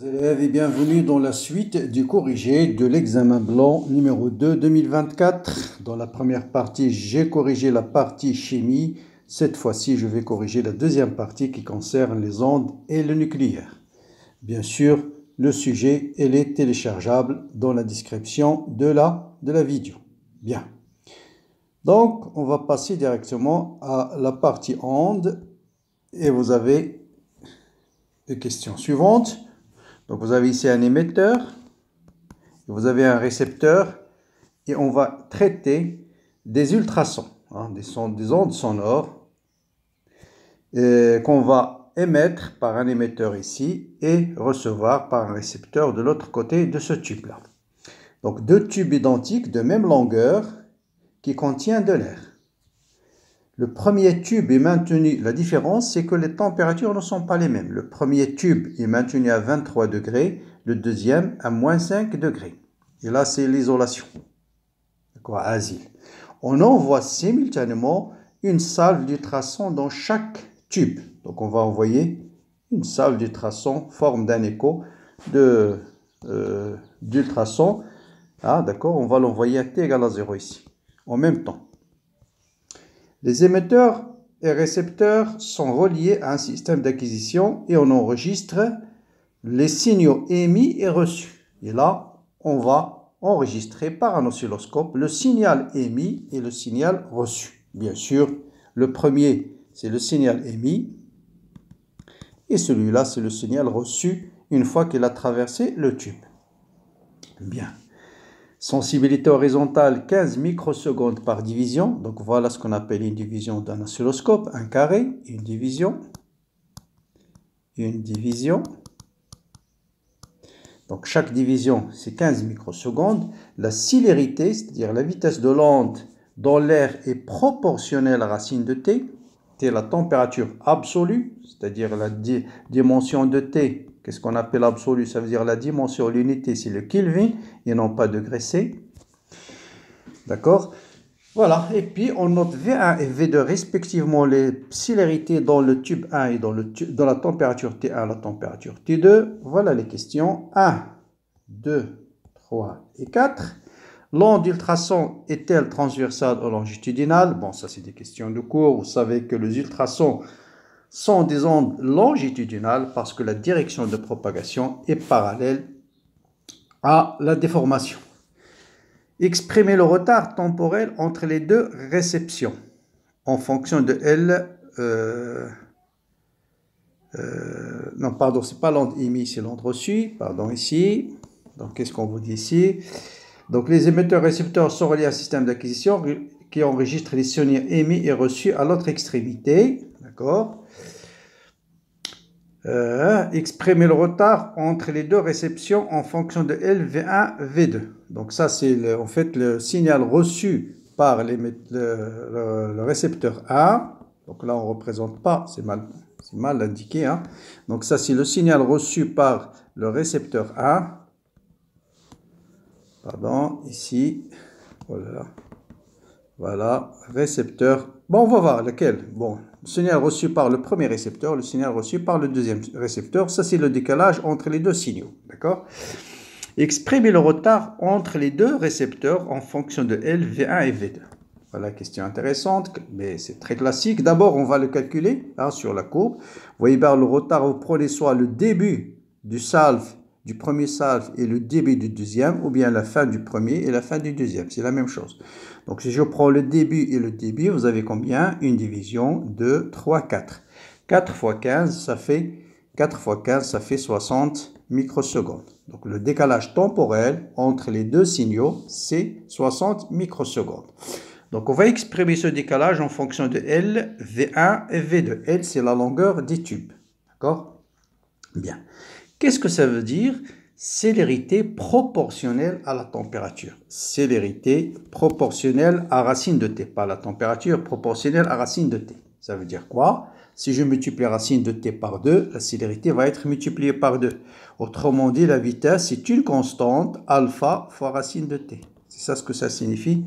Élèves et bienvenue dans la suite du corrigé de l'examen blanc numéro 2 2024. Dans la première partie, j'ai corrigé la partie chimie. Cette fois-ci, je vais corriger la deuxième partie qui concerne les ondes et le nucléaire. Bien sûr, le sujet est téléchargeable dans la description de la vidéo. Bien. Donc, on va passer directement à la partie ondes et vous avez les questions suivantes. Donc vous avez ici un émetteur, vous avez un récepteur et on va traiter des ultrasons, des ondes sonores qu'on va émettre par un émetteur ici et recevoir par un récepteur de l'autre côté de ce tube-là. Donc deux tubes identiques de même longueur qui contiennent de l'air. Le premier tube est maintenu, la différence c'est que les températures ne sont pas les mêmes. Le premier tube est maintenu à 23 degrés, le deuxième à moins 5 degrés. Et là c'est l'isolation, asile. On envoie simultanément une salve d'ultrasons dans chaque tube. Donc on va envoyer une salve d'ultrasons, forme d'un écho d'ultrasons. D'accord, on va l'envoyer à T égale à 0 ici, en même temps. Les émetteurs et récepteurs sont reliés à un système d'acquisition et on enregistre les signaux émis et reçus. Et là, on va enregistrer par un oscilloscope le signal émis et le signal reçu. Bien sûr, le premier, c'est le signal émis et celui-là, c'est le signal reçu une fois qu'il a traversé le tube. Bien. Sensibilité horizontale 15 microsecondes par division. Donc voilà ce qu'on appelle une division d'un oscilloscope. Un carré, une division. Une division. Donc chaque division, c'est 15 microsecondes. La célérité, c'est-à-dire la vitesse de l'onde dans l'air est proportionnelle à racine de T. T est la température absolue, c'est-à-dire la dimension de T. Qu'est-ce qu'on appelle absolu? Ça veut dire la dimension, l'unité, c'est le Kelvin et non pas degré C. D'accord? Voilà. Et puis, on note V1 et V2 respectivement les célérités dans le tube 1 et dans la température T1 et la température T2. Voilà les questions 1, 2, 3 et 4. L'onde d'ultrason est-elle transversale ou longitudinale? Bon, ça, c'est des questions de cours. Vous savez que les ultrasons sont des ondes longitudinales parce que la direction de propagation est parallèle à la déformation. Exprimer le retard temporel entre les deux réceptions en fonction de L. Non, pardon, c'est pas l'onde émise, c'est l'onde reçue. Pardon, ici. Donc, qu'est-ce qu'on vous dit ici? Donc, les émetteurs-récepteurs sont reliés à un système d'acquisition qui enregistre les signaux émis et reçus à l'autre extrémité. D'accord? Exprimer le retard entre les deux réceptions en fonction de L, V1, V2. Donc ça, c'est en fait le signal reçu par le récepteur A. Donc là, on ne représente pas, c'est mal indiqué. Donc ça, c'est le signal reçu par le récepteur A. Pardon, ici. Voilà. Voilà, récepteur. Bon, on va voir lequel. Bon, le signal reçu par le premier récepteur, le signal reçu par le deuxième récepteur. Ça, c'est le décalage entre les deux signaux. D'accord? Exprimer le retard entre les deux récepteurs en fonction de L, V1 et V2. Voilà, question intéressante, mais c'est très classique. D'abord, on va le calculer sur la courbe. Vous voyez bien le retard, vous prenez soit le début du premier salve et le début du deuxième, ou bien la fin du premier et la fin du deuxième. C'est la même chose. Donc, si je prends le début et le début, vous avez combien? Une division, 2, 3, 4. 4 fois 15, ça fait 60 microsecondes. Donc, le décalage temporel entre les deux signaux, c'est 60 microsecondes. Donc, on va exprimer ce décalage en fonction de L, V1 et V2. L, c'est la longueur des tubes. D'accord? Bien. Qu'est-ce que ça veut dire? Célérité proportionnelle à la température. Célérité proportionnelle à racine de T. Pas la température, proportionnelle à racine de T. Ça veut dire quoi? Si je multiplie racine de T par 2, la célérité va être multipliée par 2. Autrement dit, la vitesse est une constante, alpha fois racine de T. C'est ça ce que ça signifie.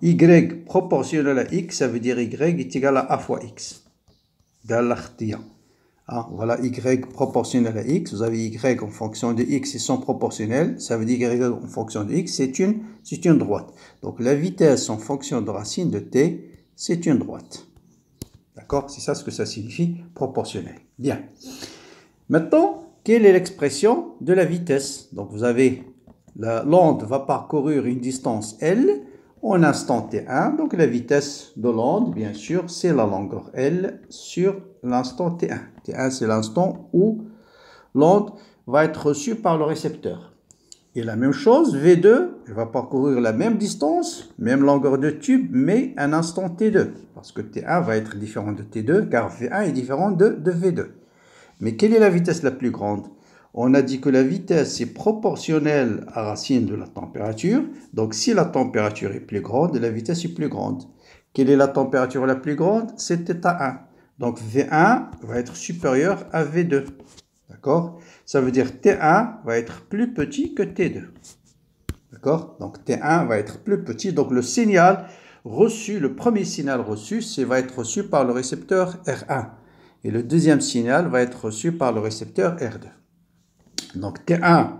Y proportionnel à X, ça veut dire Y est égal à A fois X. Galartien. Ah, voilà y proportionnel à x. Vous avez y en fonction de x, ils sont proportionnels. Ça veut dire y en fonction de x, c'est une droite. Donc la vitesse en fonction de racine de t, c'est une droite. D'accord? C'est ça ce que ça signifie, proportionnel. Bien. Maintenant, quelle est l'expression de la vitesse? Donc vous avez, l'onde va parcourir une distance L en instant t1. Donc la vitesse de l'onde, bien sûr, c'est la longueur L sur l'instant t1. t1, c'est l'instant où l'onde va être reçue par le récepteur. Et la même chose, V2, elle va parcourir la même distance, même longueur de tube, mais un instant T2. Parce que T1 va être différent de T2, car V1 est différent de V2. Mais quelle est la vitesse la plus grande? On a dit que la vitesse est proportionnelle à racine de la température. Donc si la température est plus grande, la vitesse est plus grande. Quelle est la température la plus grande? C'est θ1. Donc V1 va être supérieur à V2. D'accord? Ça veut dire T1 va être plus petit que T2. D'accord? Donc T1 va être plus petit. Donc le signal reçu, le premier signal reçu, va être reçu par le récepteur R1. Et le deuxième signal va être reçu par le récepteur R2. Donc T1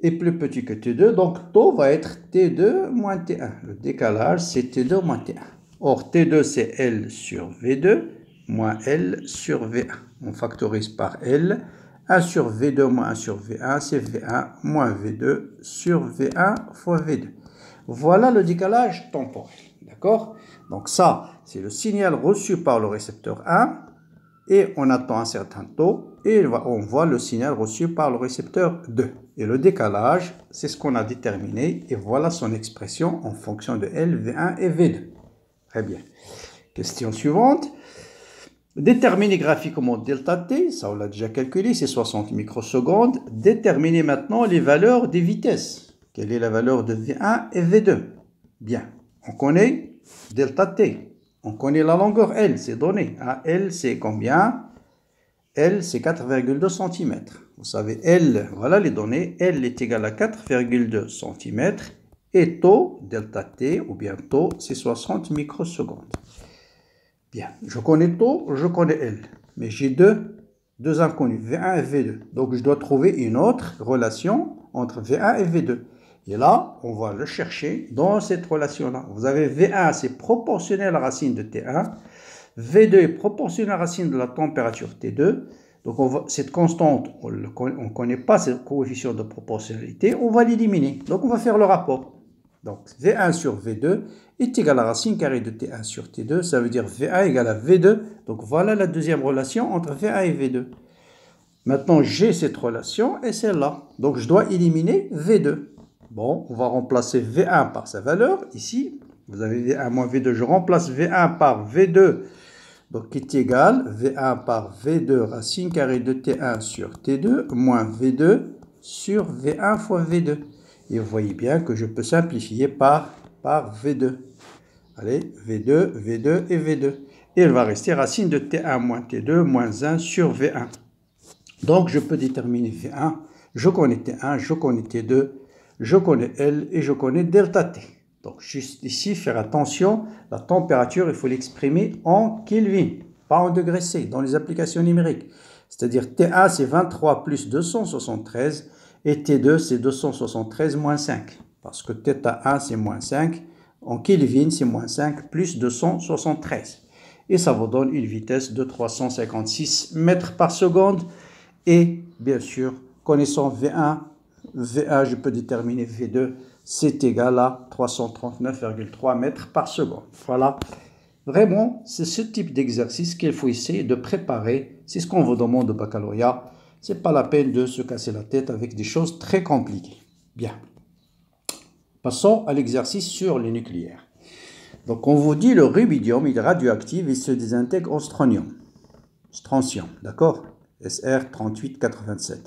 est plus petit que T2. Donc taux va être T2 moins T1. Le décalage, c'est T2 moins T1. Or, T2, c'est L sur V2 moins L sur V1. On factorise par L. 1 sur V2 moins 1 sur V1, c'est V1 moins V2 sur V1 fois V2. Voilà le décalage temporel. D'accord? Donc ça, c'est le signal reçu par le récepteur 1. Et on attend un certain taux. Et on voit le signal reçu par le récepteur 2. Et le décalage, c'est ce qu'on a déterminé. Et voilà son expression en fonction de L, V1 et V2. Très bien. Question suivante. Déterminer graphiquement delta t, ça on l'a déjà calculé, c'est 60 microsecondes. Déterminer maintenant les valeurs des vitesses. Quelle est la valeur de V1 et V2? Bien, on connaît delta t. On connaît la longueur L, c'est donné. L, c'est combien? L, c'est 4,2 cm. Vous savez, L, voilà les données. L est égal à 4,2 cm. Et taux, delta t, ou bien taux, c'est 60 microsecondes. Bien, je connais taux, je connais L. Mais j'ai deux inconnus, V1 et V2. Donc, je dois trouver une autre relation entre V1 et V2. Et là, on va le chercher dans cette relation-là. Vous avez V1, c'est proportionnel à la racine de T1. V2 est proportionnel à la racine de la température T2. Donc, cette constante, on ne connaît pas ce coefficient de proportionnalité. On va l'éliminer. Donc, on va faire le rapport. Donc, V1 sur V2 est égal à racine carrée de T1 sur T2. Ça veut dire V1 égale à V2. Donc, voilà la deuxième relation entre V1 et V2. Maintenant, j'ai cette relation et celle-là. Donc, je dois éliminer V2. Bon, on va remplacer V1 par sa valeur. Ici, vous avez V1 moins V2. Je remplace V1 par V2. Donc, qui est égal V1 par V2 racine carrée de T1 sur T2 moins V2 sur V1 fois V2. Et vous voyez bien que je peux simplifier par V2. Allez, V2, V2 et V2. Et il va rester racine de T1 moins T2 moins 1 sur V1. Donc, je peux déterminer V1. Je connais T1, je connais T2, je connais L et je connais delta T. Donc, juste ici, faire attention, la température, il faut l'exprimer en Kelvin, pas en degrés C, dans les applications numériques. C'est-à-dire T1, c'est 23 plus 273. Et T2, c'est 273 moins 5. Parce que θ1, c'est moins 5. En Kelvin, c'est moins 5 plus 273. Et ça vous donne une vitesse de 356 mètres par seconde. Et bien sûr, connaissant V1, je peux déterminer V2, c'est égal à 339,3 mètres par seconde. Voilà. Vraiment, c'est ce type d'exercice qu'il faut essayer de préparer. C'est ce qu'on vous demande au baccalauréat. Ce n'est pas la peine de se casser la tête avec des choses très compliquées. Bien. Passons à l'exercice sur le nucléaire. Donc, on vous dit le rubidium, il est radioactif et se désintègre en strontium. Strontium, d'accord? SR3887.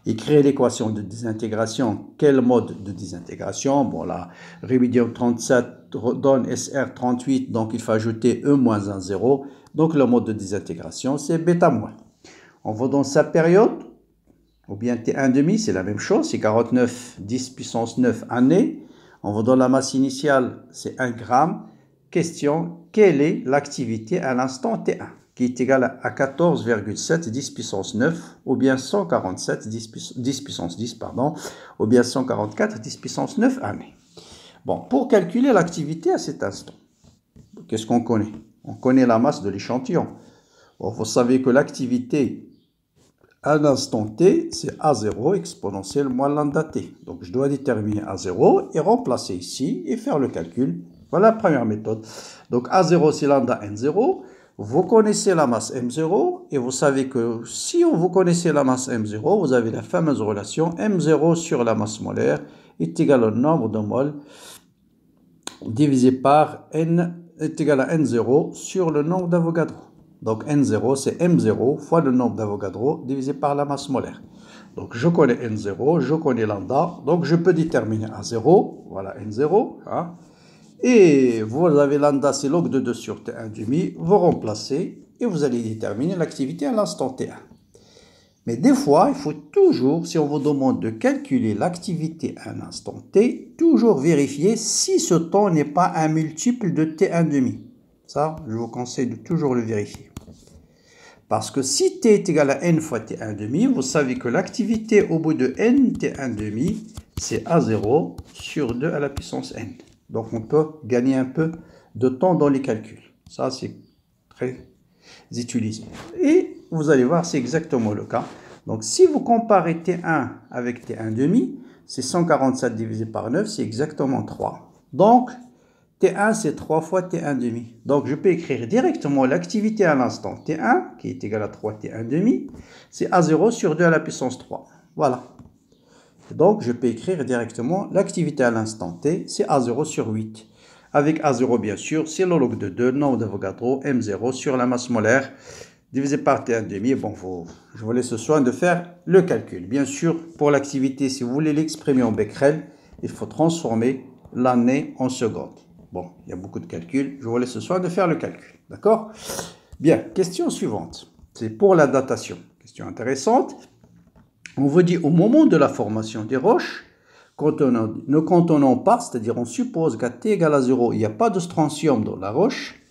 Écrire l'équation de désintégration. Quel mode de désintégration? Bon, là, rubidium 37 donne SR38, donc il faut ajouter E moins 1, 0. Donc, le mode de désintégration, c'est bêta moins. On va dans sa période, ou bien T1,5, c'est la même chose, c'est 49, 10 puissance 9 années. On va dans la masse initiale, c'est 1 gramme. Question, quelle est l'activité à l'instant T1? qui est égal à 14,7 10 puissance 9, ou bien 147 10 puissance 10, pardon, ou bien 144 10 puissance 9 année. Bon, pour calculer l'activité à cet instant, qu'est-ce qu'on connaît? On connaît la masse de l'échantillon. Bon, vous savez que l'activité à l'instant t, c'est A0 exponentielle moins lambda t. Donc, je dois déterminer A0 et remplacer ici et faire le calcul. Voilà la première méthode. Donc, A0, c'est lambda N0. Vous connaissez la masse M0 et vous savez que si vous connaissez la masse M0, vous avez la fameuse relation M0 sur la masse molaire est égal au nombre de moles divisé par N est égal à N0 sur le nombre d'Avogadro. Donc N0, c'est M0 fois le nombre d'Avogadro divisé par la masse molaire. Donc je connais N0, je connais lambda, donc je peux déterminer A0, voilà N0. Hein. Et vous avez lambda, c'est log de 2 sur T1 demi, vous remplacez et vous allez déterminer l'activité à l'instant T1. Mais des fois, il faut toujours, si on vous demande de calculer l'activité à un instant T, toujours vérifier si ce temps n'est pas un multiple de T1 demi. Ça, je vous conseille de toujours le vérifier. Parce que si t est égal à n fois t1 demi, vous savez que l'activité au bout de n t1 demi, c'est A0 sur 2 à la puissance n. Donc on peut gagner un peu de temps dans les calculs. Ça, c'est très utilisé. Et vous allez voir, c'est exactement le cas. Donc si vous comparez t1 avec t1 demi, c'est 147 divisé par 9, c'est exactement 3. Donc, T1, c'est 3 fois T1 demi. Donc, je peux écrire directement l'activité à l'instant T1, qui est égal à 3 T1 demi, c'est A0 sur 2 à la puissance 3. Voilà. Donc, je peux écrire directement l'activité à l'instant T, c'est A0 sur 8. Avec A0, bien sûr, c'est le log de 2, nombre d'Avogadro, M0 sur la masse molaire, divisé par T1 demi. Bon, je vous laisse le soin de faire le calcul. Bien sûr, pour l'activité, si vous voulez l'exprimer en Becquerel, il faut transformer l'année en secondes. Bon, il y a beaucoup de calculs. Je vous laisse ce soir de faire le calcul. D'accord? Bien, question suivante. C'est pour la datation. Question intéressante. On vous dit au moment de la formation des roches, quand on en part, c'est-à-dire on suppose qu'à t égale à 0, il n'y a pas de strontium dans la roche,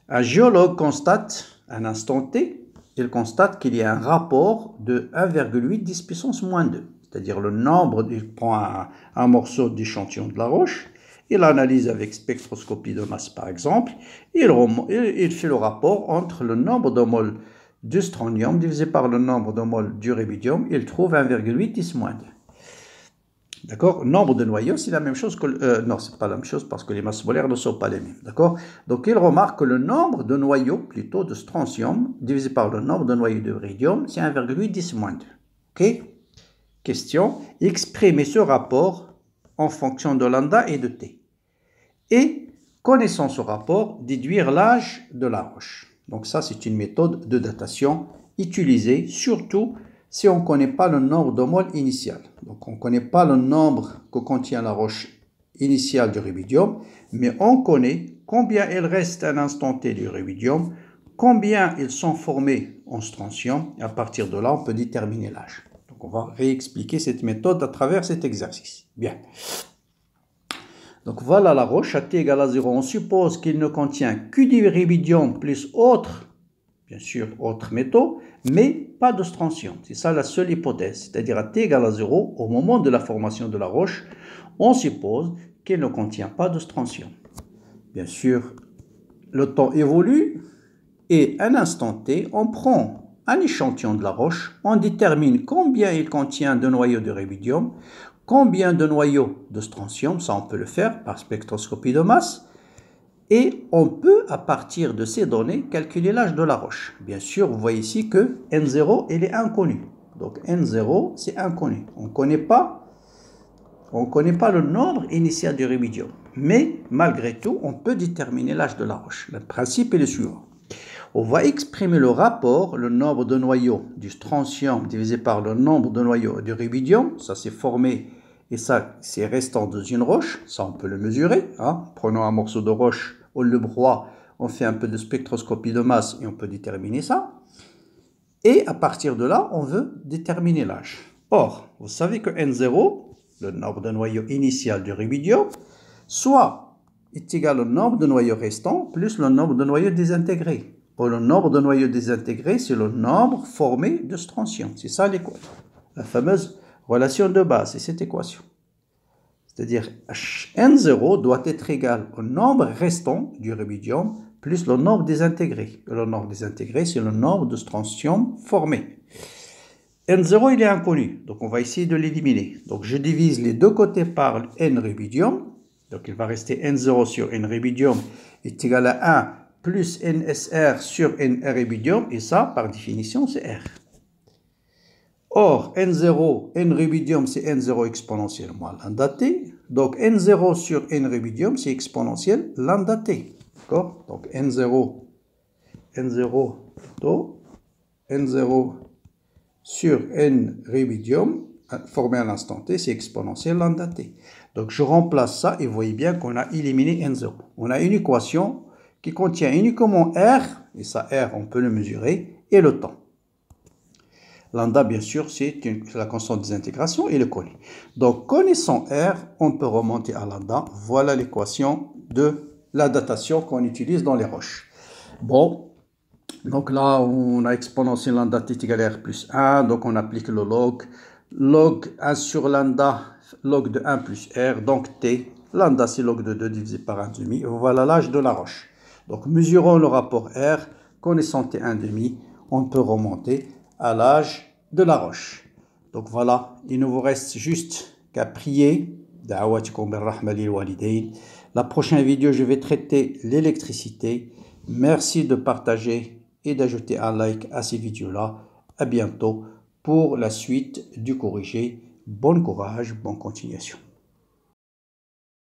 un géologue constate, à un instant t, il constate qu'il y a un rapport de 1,8 10 puissance moins 2. C'est-à-dire le nombre, il prend un morceau d'échantillon de la roche, il analyse avec spectroscopie de masse par exemple, et il fait le rapport entre le nombre de moles du strontium divisé par le nombre de moles du rubidium, il trouve 1,8 10 moins 2. D'accord? Nombre de noyaux, c'est la même chose que... non, c'est pas la même chose parce que les masses molaires ne sont pas les mêmes. D'accord? Donc, il remarque que le nombre de noyaux, plutôt de strontium, divisé par le nombre de noyaux de rubidium, c'est 1,8 10 moins 2. OK? Question, exprimer ce rapport en fonction de lambda et de t. Et, connaissant ce rapport, déduire l'âge de la roche. Donc ça, c'est une méthode de datation utilisée surtout si on ne connaît pas le nombre de moles initial. Donc on ne connaît pas le nombre que contient la roche initiale du rubidium, mais on connaît combien il reste à l'instant t du rubidium, combien ils sont formés en strontium, et à partir de là, on peut déterminer l'âge. Donc on va réexpliquer cette méthode à travers cet exercice. Bien. Donc voilà la roche, à t égale à 0, on suppose qu'il ne contient que du rubidium plus autres, bien sûr, autres métaux, mais pas de strontium. C'est ça la seule hypothèse, c'est-à-dire à t égale à 0, au moment de la formation de la roche, on suppose qu'elle ne contient pas de strontium. Bien sûr, le temps évolue et à un instant t, on prend un échantillon de la roche, on détermine combien il contient de noyaux de rubidium, combien de noyaux de strontium, ça on peut le faire par spectroscopie de masse, et on peut, à partir de ces données, calculer l'âge de la roche. Bien sûr, vous voyez ici que N0, il est inconnu. Donc N0, c'est inconnu. On ne connaît pas le nombre initial du rubidium. Mais malgré tout, on peut déterminer l'âge de la roche. Le principe est le suivant. On va exprimer le rapport, le nombre de noyaux du strontium divisé par le nombre de noyaux du rubidium. Ça, c'est formé et ça, c'est restant dans une roche. Ça, on peut le mesurer. Hein. Prenons un morceau de roche, on le broie, on fait un peu de spectroscopie de masse et on peut déterminer ça. Et à partir de là, on veut déterminer l'âge. Or, vous savez que N0, le nombre de noyaux initial du rubidium, soit est égal au nombre de noyaux restants plus le nombre de noyaux désintégrés. Or, le nombre de noyaux désintégrés, c'est le nombre formé de strontium. C'est ça l'équation. La fameuse relation de base, c'est cette équation. C'est-à-dire, N0 doit être égal au nombre restant du rubidium plus le nombre désintégré. Le nombre désintégré, c'est le nombre de strontium formé. N0, il est inconnu, donc on va essayer de l'éliminer. Donc je divise les deux côtés par N rubidium. Donc il va rester N0 sur N rubidium est égal à 1 plus NSR sur N rubidium. Et ça, par définition, c'est R. Or, N0, N rubidium, c'est N0 exponentielle moins lambda T. Donc N0 sur N rubidium, c'est exponentielle lambda T. D'accord? Donc N0 plutôt, N0 sur N rubidium, formé à l'instant T, c'est exponentielle lambda T. Donc je remplace ça et vous voyez bien qu'on a éliminé N0. On a une équation qui contient uniquement R, et ça R, on peut le mesurer, et le temps. Lambda, bien sûr, c'est la constante des intégrations et le connu. Donc, connaissant R, on peut remonter à lambda. Voilà l'équation de la datation qu'on utilise dans les roches. Bon, donc là, on a exponentielle lambda t égale R plus 1. Donc, on applique le log. Log 1 sur lambda, log de 1 plus R. Donc, T. Lambda, c'est log de 2 divisé par 1,5. Voilà l'âge de la roche. Donc, mesurons le rapport R. Connaissant T 1,5, on peut remonter à l'âge de la roche. Donc voilà, il ne vous reste juste qu'à prier. La prochaine vidéo, je vais traiter l'électricité. Merci de partager et d'ajouter un like à ces vidéos-là. À bientôt pour la suite du corrigé. Bon courage, bonne continuation.